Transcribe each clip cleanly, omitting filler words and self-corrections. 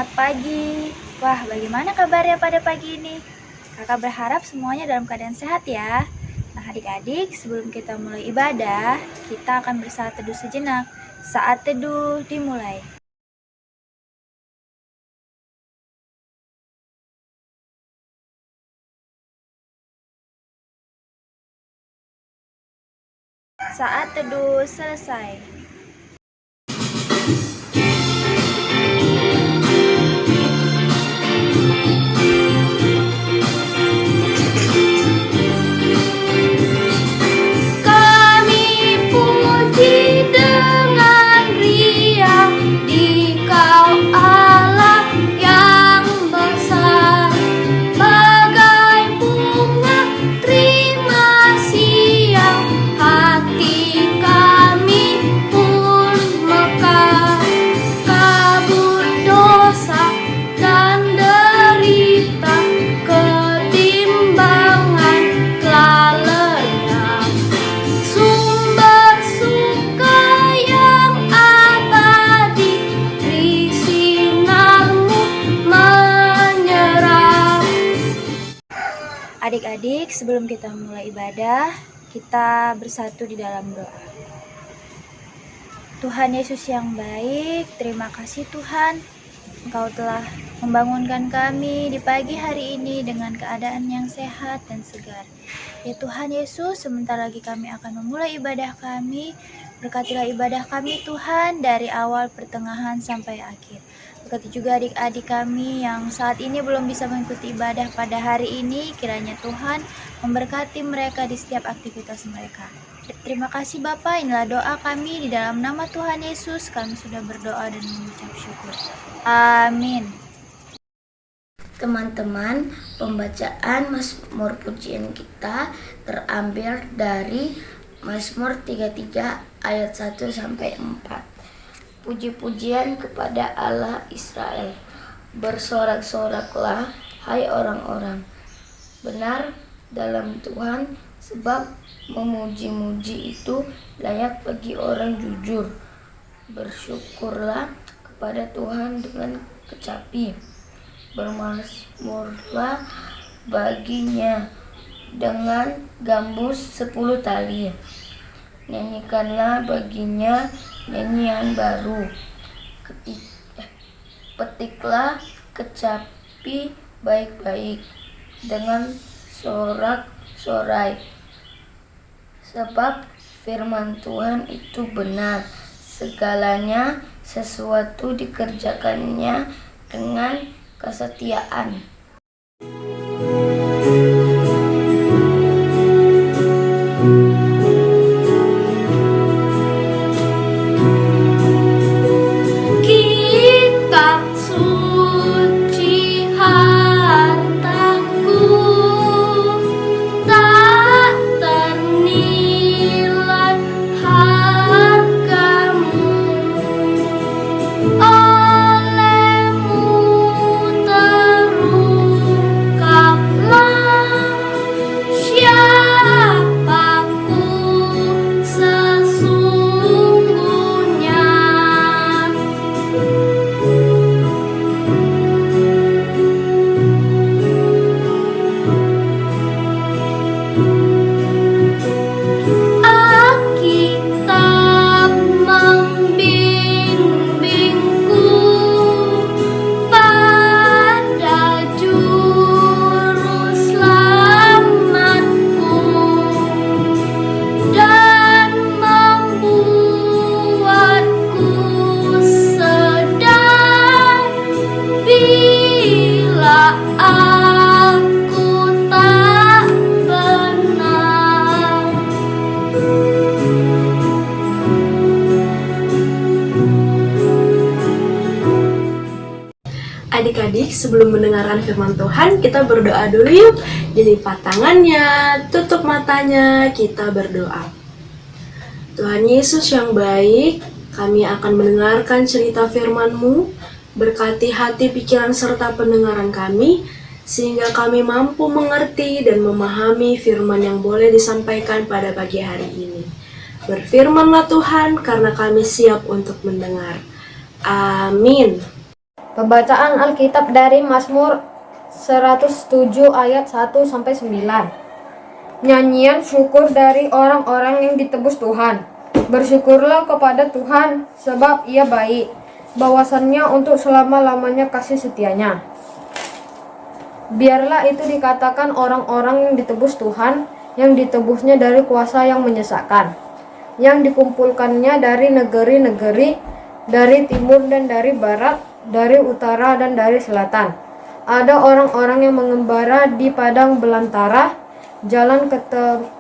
Selamat pagi. Wah, bagaimana kabarnya pada pagi ini? Kakak berharap semuanya dalam keadaan sehat ya. Nah, adik-adik, sebelum kita mulai ibadah, kita akan bersaat teduh sejenak. Saat teduh dimulai. Saat teduh selesai. Adik-adik, sebelum kita mulai ibadah, kita bersatu di dalam doa. Tuhan Yesus yang baik, terima kasih Tuhan, Engkau telah membangunkan kami di pagi hari ini dengan keadaan yang sehat dan segar. Ya Tuhan Yesus, sebentar lagi kami akan memulai ibadah kami. Berkatilah ibadah kami Tuhan dari awal, pertengahan, sampai akhir. Berkati juga adik-adik kami yang saat ini belum bisa mengikuti ibadah pada hari ini. Kiranya Tuhan memberkati mereka di setiap aktivitas mereka. Terima kasih Bapa, inilah doa kami di dalam nama Tuhan Yesus. Kami sudah berdoa dan mengucap syukur. Amin. Teman-teman, pembacaan Mazmur pujian kita terambil dari Mazmur 33 ayat 1 sampai 4. Puji-pujian kepada Allah Israel. Bersorak-soraklah, hai orang-orang. Benar dalam Tuhan, sebab memuji-muji itu layak bagi orang jujur. Bersyukurlah kepada Tuhan dengan kecapi. Bermazmurlah baginya dengan gambus 10 tali. Nyanyikanlah baginya nyanyian baru. Petiklah kecapi baik-baik dengan sorak-sorai. Sebab firman Tuhan itu benar, segalanya sesuatu dikerjakannya dengan kesetiaan. Adik-adik, sebelum mendengarkan firman Tuhan, kita berdoa dulu yuk. Dilipat tangannya, tutup matanya, kita berdoa. Tuhan Yesus yang baik, kami akan mendengarkan cerita firman-Mu. Berkati hati, pikiran, serta pendengaran kami, sehingga kami mampu mengerti dan memahami firman yang boleh disampaikan pada pagi hari ini. Berfirmanlah Tuhan, karena kami siap untuk mendengar. Amin. Pembacaan Alkitab dari Mazmur 107 ayat 1-9. Nyanyian syukur dari orang-orang yang ditebus Tuhan. Bersyukurlah kepada Tuhan sebab Ia baik. Bahwasannya untuk selama-lamanya kasih setianya. Biarlah itu dikatakan orang-orang yang ditebus Tuhan, yang ditebusnya dari kuasa yang menyesatkan, yang dikumpulkannya dari negeri-negeri, dari timur dan dari barat, dari utara dan dari selatan. Ada orang-orang yang mengembara di padang belantara, jalan ke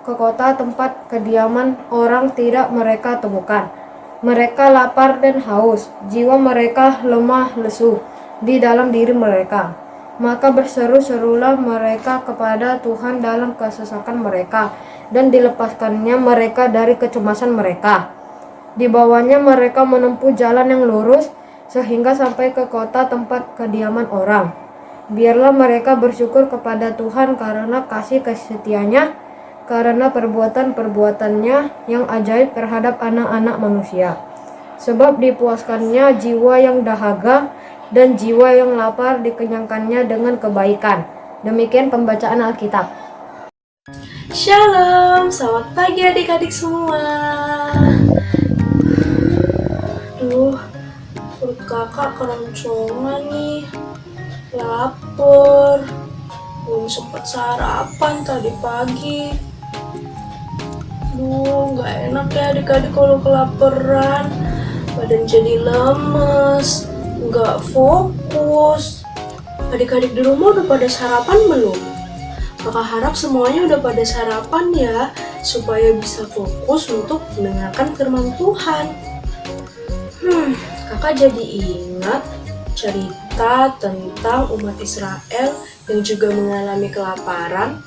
kota tempat kediaman orang tidak mereka temukan. Mereka lapar dan haus, jiwa mereka lemah lesu di dalam diri mereka. Maka berseru-serulah mereka kepada Tuhan dalam kesesakan mereka, dan dilepaskannya mereka dari kecemasan mereka. Dibawanya mereka menempuh jalan yang lurus, sehingga sampai ke kota tempat kediaman orang. Biarlah mereka bersyukur kepada Tuhan karena kasih setianya, karena perbuatan-perbuatannya yang ajaib terhadap anak-anak manusia. Sebab dipuaskannya jiwa yang dahaga, dan jiwa yang lapar dikenyangkannya dengan kebaikan. Demikian pembacaan Alkitab. Shalom, selamat pagi adik-adik semua. Perut kakak keroncongan nih, lapar, belum sempat sarapan tadi pagi. Gak enak ya adik-adik kalau kelaparan, badan jadi lemes, gak fokus. Adik-adik di rumah udah pada sarapan belum? Kakak harap semuanya udah pada sarapan ya, supaya bisa fokus untuk mendengarkan firman Tuhan. Kakak jadi ingat cerita tentang umat Israel yang juga mengalami kelaparan.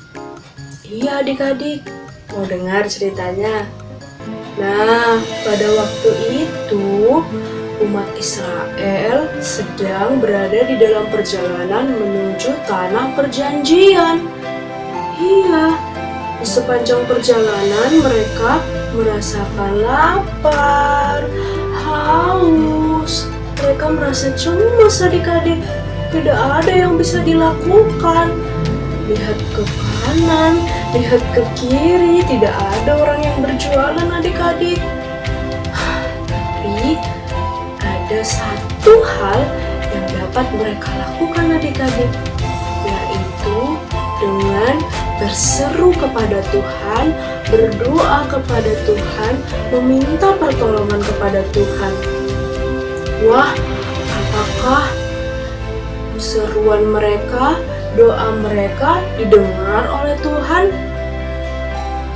Iya adik-adik, mau dengar ceritanya? Nah, pada waktu itu umat Israel sedang berada di dalam perjalanan menuju tanah perjanjian. Iya, di sepanjang perjalanan mereka merasakan lapar, haus. Mereka merasa cemas adik-adik. Tidak ada yang bisa dilakukan. Lihat ke kanan, lihat ke kiri, tidak ada orang yang berjualan adik-adik. Tapi ada satu hal yang dapat mereka lakukan adik-adik, yaitu dengan berseru kepada Tuhan, berdoa kepada Tuhan, meminta pertolongan kepada Tuhan. Wah, apakah seruan mereka, doa mereka didengar oleh Tuhan?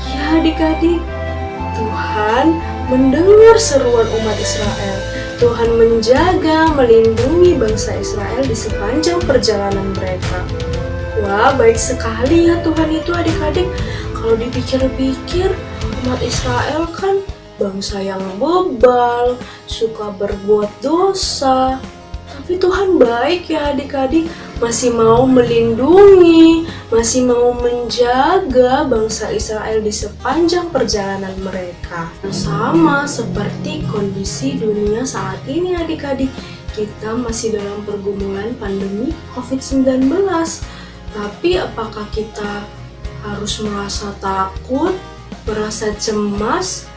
Ya adik-adik, Tuhan mendengar seruan umat Israel. Tuhan menjaga, melindungi bangsa Israel di sepanjang perjalanan mereka. Wah, baik sekali ya Tuhan itu adik-adik. Kalau dipikir-pikir, umat Israel kan bangsa yang bebal, suka berbuat dosa. Tapi Tuhan baik ya adik-adik, masih mau melindungi, masih mau menjaga bangsa Israel di sepanjang perjalanan mereka. Sama seperti kondisi dunia saat ini adik-adik, kita masih dalam pergumulan pandemi COVID-19. Tapi apakah kita harus merasa takut, merasa cemas?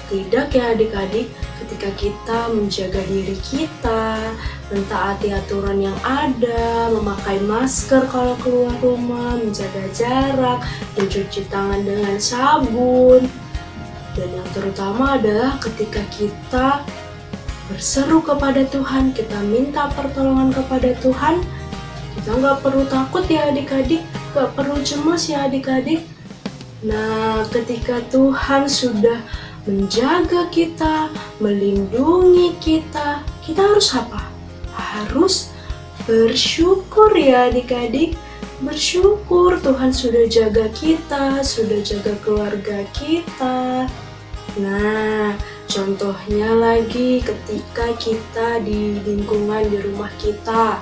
Tidak ya adik-adik, ketika kita menjaga diri kita, mentaati aturan yang ada, memakai masker kalau keluar rumah, menjaga jarak, mencuci tangan dengan sabun. Dan yang terutama adalah ketika kita berseru kepada Tuhan, kita minta pertolongan kepada Tuhan, kita nggak perlu takut ya adik-adik, nggak perlu cemas ya adik-adik. Nah, ketika Tuhan sudah menjaga kita, melindungi kita, kita harus apa? Harus bersyukur ya adik-adik. Bersyukur Tuhan sudah jaga kita, sudah jaga keluarga kita. Nah, contohnya lagi ketika kita di lingkungan di rumah kita.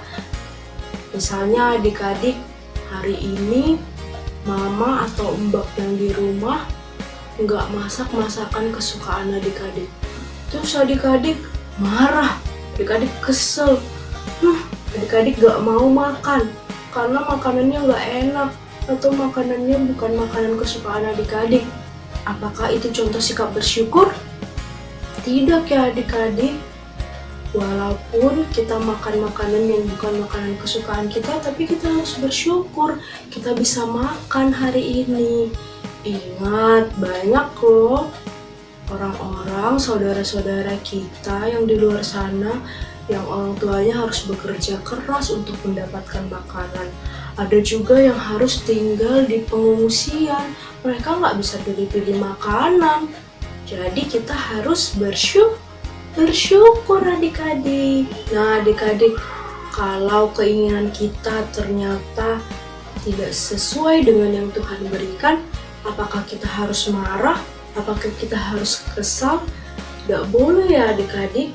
Misalnya adik-adik, hari ini mama atau mbak yang di rumah nggak masak masakan kesukaan adik-adik. Terus adik-adik marah, adik-adik kesel. adik-adik gak mau makan karena makanannya gak enak atau makanannya bukan makanan kesukaan adik-adik. Apakah itu contoh sikap bersyukur? Tidak ya adik-adik. Walaupun kita makan makanan yang bukan makanan kesukaan kita, tapi kita harus bersyukur kita bisa makan hari ini. Ingat, banyak loh orang-orang, saudara-saudara kita yang di luar sana yang orang tuanya harus bekerja keras untuk mendapatkan makanan. Ada juga yang harus tinggal di pengungsian, mereka nggak bisa pilih-pilih makanan. Jadi kita harus bersyukur adik-adik. Nah adik-adik, kalau keinginan kita ternyata tidak sesuai dengan yang Tuhan berikan, apakah kita harus marah? Apakah kita harus kesal? Tidak boleh ya adik-adik.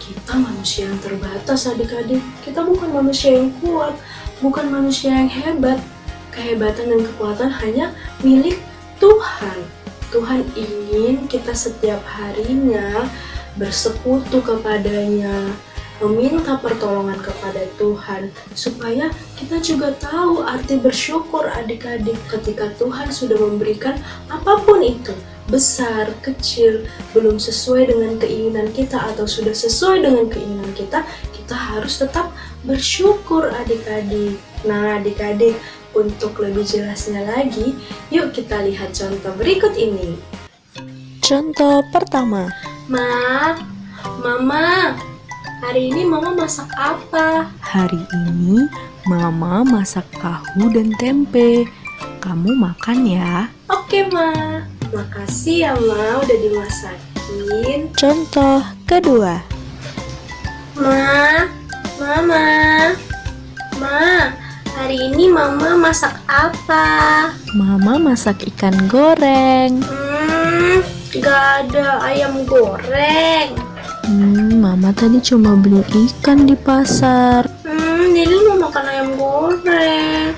Kita manusia yang terbatas adik-adik. Kita bukan manusia yang kuat, bukan manusia yang hebat. Kehebatan dan kekuatan hanya milik Tuhan. Tuhan ingin kita setiap harinya bersekutu kepadanya, meminta pertolongan kepada Tuhan, supaya kita juga tahu arti bersyukur adik-adik ketika Tuhan sudah memberikan apapun itu, besar, kecil, belum sesuai dengan keinginan kita atau sudah sesuai dengan keinginan kita, kita harus tetap bersyukur adik-adik. Nah adik-adik, untuk lebih jelasnya lagi, yuk kita lihat contoh berikut ini. Contoh pertama. Mama, hari ini Mama masak apa? Hari ini Mama masak tahu dan tempe. Kamu makan ya. Oke, Ma. Makasih ya, Ma, udah dimasakin. Contoh kedua. Mama, hari ini Mama masak apa? Mama masak ikan goreng. Gak ada ayam goreng. Mama tadi cuma beli ikan di pasar. Lilin mau makan ayam goreng.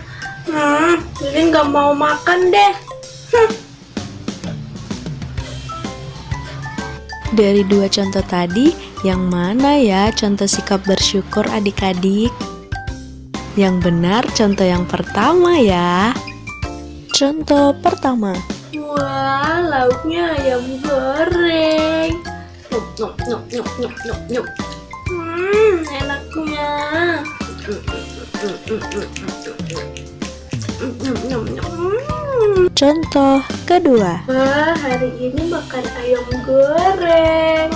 Lilin gak mau makan deh. Dari dua contoh tadi, yang mana ya contoh sikap bersyukur adik-adik? Yang benar contoh yang pertama ya. Contoh pertama. Wah, lauknya ayam goreng. Enaknya. Contoh kedua. Wah, hari ini makan ayam goreng.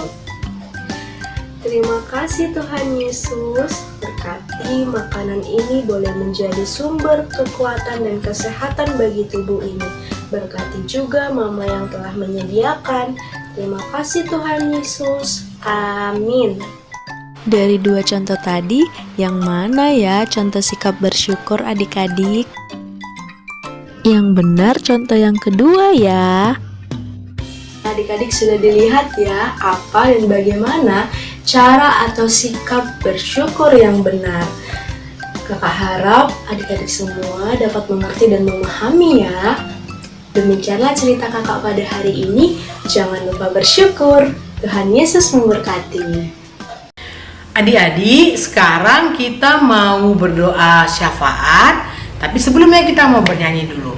Terima kasih Tuhan Yesus, berkati makanan ini boleh menjadi sumber kekuatan dan kesehatan bagi tubuh ini. Berkati juga Mama yang telah menyediakan. Terima kasih Tuhan Yesus. Amin. Dari dua contoh tadi, yang mana ya contoh sikap bersyukur adik-adik? Yang benar contoh yang kedua ya. Adik-adik sudah dilihat ya apa dan bagaimana cara atau sikap bersyukur yang benar. Kakak harap adik-adik semua dapat mengerti dan memahami ya. Demikianlah cerita kakak pada hari ini. Jangan lupa bersyukur. Tuhan Yesus memberkati. Adik-adik, sekarang kita mau berdoa syafaat, tapi sebelumnya kita mau bernyanyi dulu.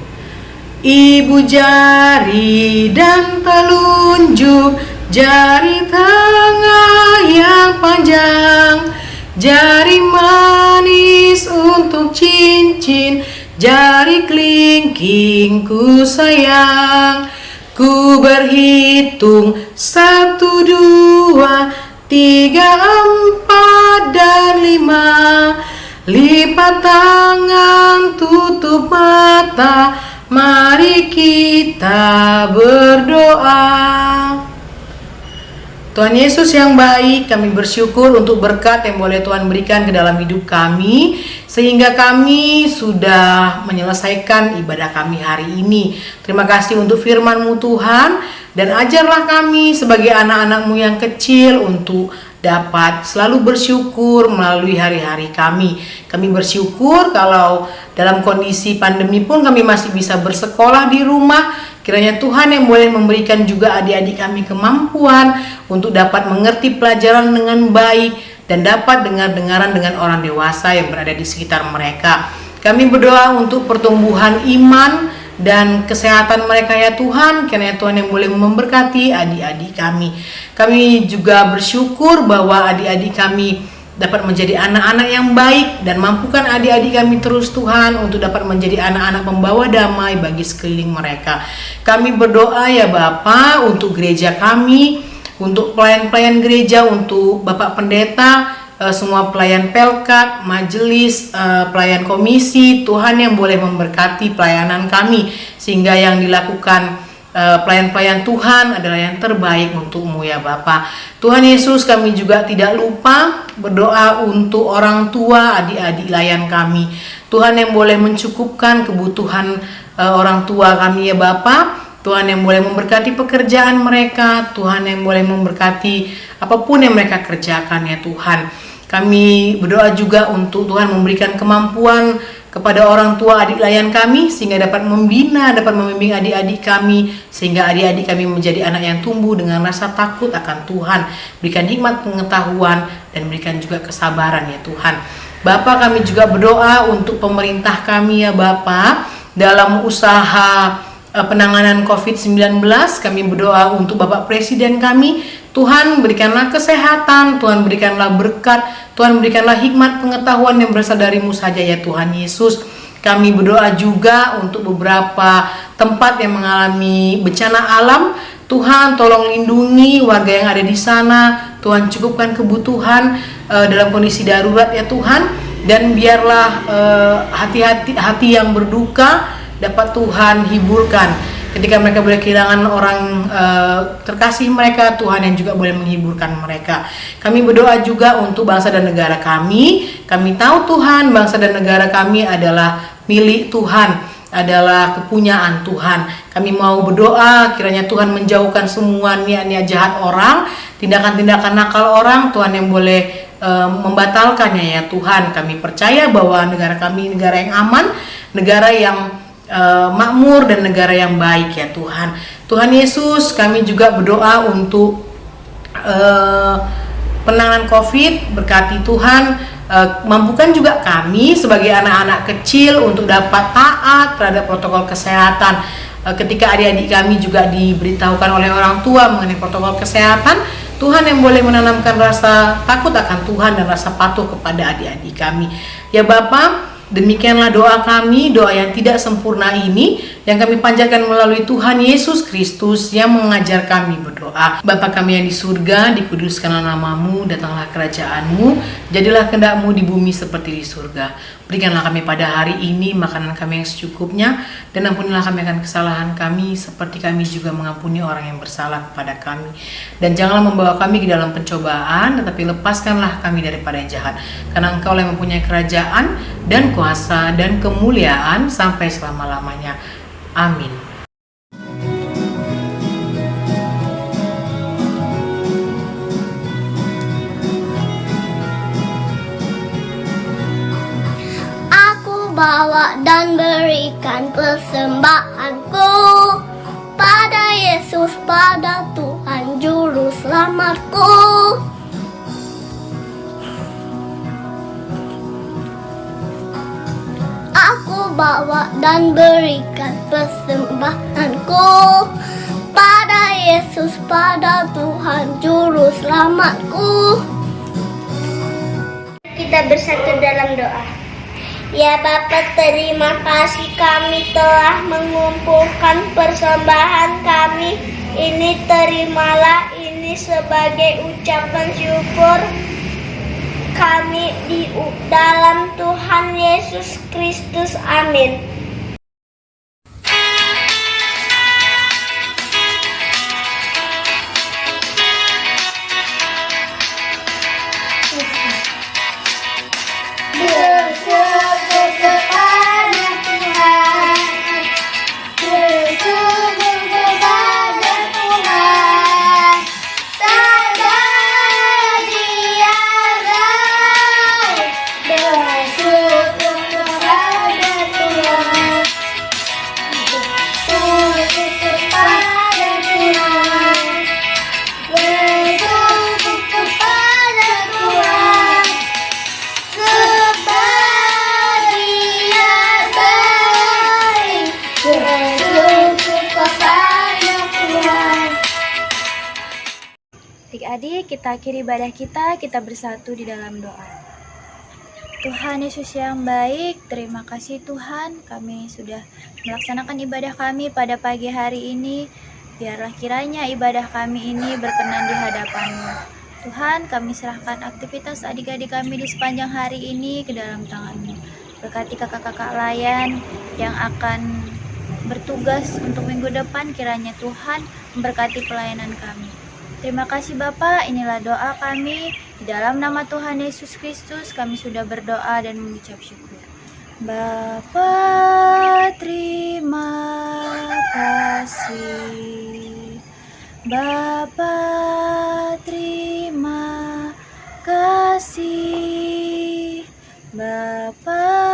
Ibu jari dan telunjuk, jari tengah yang panjang, jari manis untuk cincin, jari kelingking ku sayang. Ku berhitung 1, 2, 3, 4, dan 5. Lipat tangan, tutup mata, mari kita berdoa. Tuhan Yesus yang baik, kami bersyukur untuk berkat yang boleh Tuhan berikan ke dalam hidup kami, sehingga kami sudah menyelesaikan ibadah kami hari ini. Terima kasih untuk firman-Mu Tuhan, dan ajarlah kami sebagai anak-anak-Mu yang kecil untuk dapat selalu bersyukur melalui hari-hari kami. Kami bersyukur kalau dalam kondisi pandemi pun kami masih bisa bersekolah di rumah. Kiranya Tuhan yang boleh memberikan juga adik-adik kami kemampuan untuk dapat mengerti pelajaran dengan baik dan dapat dengar-dengaran dengan orang dewasa yang berada di sekitar mereka. Kami berdoa untuk pertumbuhan iman dan kesehatan mereka ya Tuhan, karena Tuhan yang boleh memberkati adik-adik kami. Kami juga bersyukur bahwa adik-adik kami dapat menjadi anak-anak yang baik, dan mampukan adik-adik kami terus Tuhan untuk dapat menjadi anak-anak pembawa damai bagi sekeliling mereka. Kami berdoa ya Bapa untuk gereja kami, untuk pelayan-pelayan gereja, untuk Bapak Pendeta, semua pelayan pelkat, majelis, pelayan komisi, Tuhan yang boleh memberkati pelayanan kami, sehingga yang dilakukan pelayan-pelayan Tuhan adalah yang terbaik untuk-Mu ya Bapa. Tuhan Yesus, kami juga tidak lupa berdoa untuk orang tua adik-adik layan kami. Tuhan yang boleh mencukupkan kebutuhan orang tua kami ya Bapa. Tuhan yang boleh memberkati pekerjaan mereka, Tuhan yang boleh memberkati apapun yang mereka kerjakan ya Tuhan. Kami berdoa juga untuk Tuhan memberikan kemampuan kepada orang tua adik layan kami, sehingga dapat membina, dapat membimbing adik-adik kami, sehingga adik-adik kami menjadi anak yang tumbuh dengan rasa takut akan Tuhan. Berikan hikmat pengetahuan dan berikan juga kesabaran ya Tuhan. Bapa, kami juga berdoa untuk pemerintah kami ya Bapa, dalam usaha penanganan COVID-19. Kami berdoa untuk Bapak Presiden kami. Tuhan berikanlah kesehatan, Tuhan berikanlah berkat, Tuhan berikanlah hikmat pengetahuan yang berasal dari-Mu saja ya Tuhan Yesus. Kami berdoa juga untuk beberapa tempat yang mengalami bencana alam. Tuhan tolong lindungi warga yang ada di sana. Tuhan cukupkan kebutuhan dalam kondisi darurat ya Tuhan. Dan biarlah hati yang berduka dapat Tuhan hiburkan. Ketika mereka boleh kehilangan orang terkasih mereka, Tuhan yang juga boleh menghiburkan mereka. Kami berdoa juga untuk bangsa dan negara kami. Kami tahu Tuhan, bangsa dan negara kami adalah milik Tuhan, adalah kepunyaan Tuhan. Kami mau berdoa kiranya Tuhan menjauhkan semua niat-niat jahat orang, tindakan-tindakan nakal orang, Tuhan yang boleh membatalkannya ya Tuhan. Kami percaya bahwa negara kami negara yang aman, negara yang makmur, dan negara yang baik ya Tuhan. Tuhan Yesus, kami juga berdoa untuk penanganan COVID. Berkati Tuhan, mampukan juga kami sebagai anak-anak kecil untuk dapat taat terhadap protokol kesehatan. Ketika adik-adik kami juga diberitahukan oleh orang tua mengenai protokol kesehatan, Tuhan yang boleh menanamkan rasa takut akan Tuhan dan rasa patuh kepada adik-adik kami ya Bapa. Demikianlah doa kami, doa yang tidak sempurna ini yang kami panjatkan melalui Tuhan Yesus Kristus yang mengajar kami berdoa. Bapa kami yang di surga, dikuduskanlah nama-Mu, datanglah kerajaan-Mu, jadilah kehendak-Mu di bumi seperti di surga. Berikanlah kami pada hari ini makanan kami yang secukupnya, dan ampunilah kami akan kesalahan kami seperti kami juga mengampuni orang yang bersalah kepada kami. Dan janganlah membawa kami ke dalam pencobaan, tetapi lepaskanlah kami daripada yang jahat. Karena Engkau yang mempunyai kerajaan dan kuasa dan kemuliaan sampai selama-lamanya. Amin. Aku bawa dan berikan persembahanku pada Yesus, pada Tuhan Juru Selamatku. Aku bawa dan berikan persembahanku pada Yesus, pada Tuhan Juru Selamatku. Kita bersatu dalam doa. Ya Bapa, terima kasih kami telah mengumpulkan persembahan kami. Ini terimalah ini sebagai ucapan syukur kami di dalam Tuhan Yesus Kristus. Amin. Bersyukur kepada Tuhan, bersyukur kepada Tuhan, saja Dia baik. Bersyukur kepada Tuhan. Mari kita akhiri ibadah kita bersatu di dalam doa. Tuhan Yesus yang baik, terima kasih Tuhan, kami sudah melaksanakan ibadah kami pada pagi hari ini. Biarlah kiranya ibadah kami ini berkenan di hadapan-Mu. Tuhan, kami serahkan aktivitas adik-adik kami di sepanjang hari ini ke dalam tangan-Mu. Berkati kakak-kakak layan yang akan bertugas untuk minggu depan, kiranya Tuhan memberkati pelayanan kami. Terima kasih Bapak, inilah doa kami. Di dalam nama Tuhan Yesus Kristus kami sudah berdoa dan mengucap syukur. Bapa, terima kasih. Bapa, terima kasih. Bapa,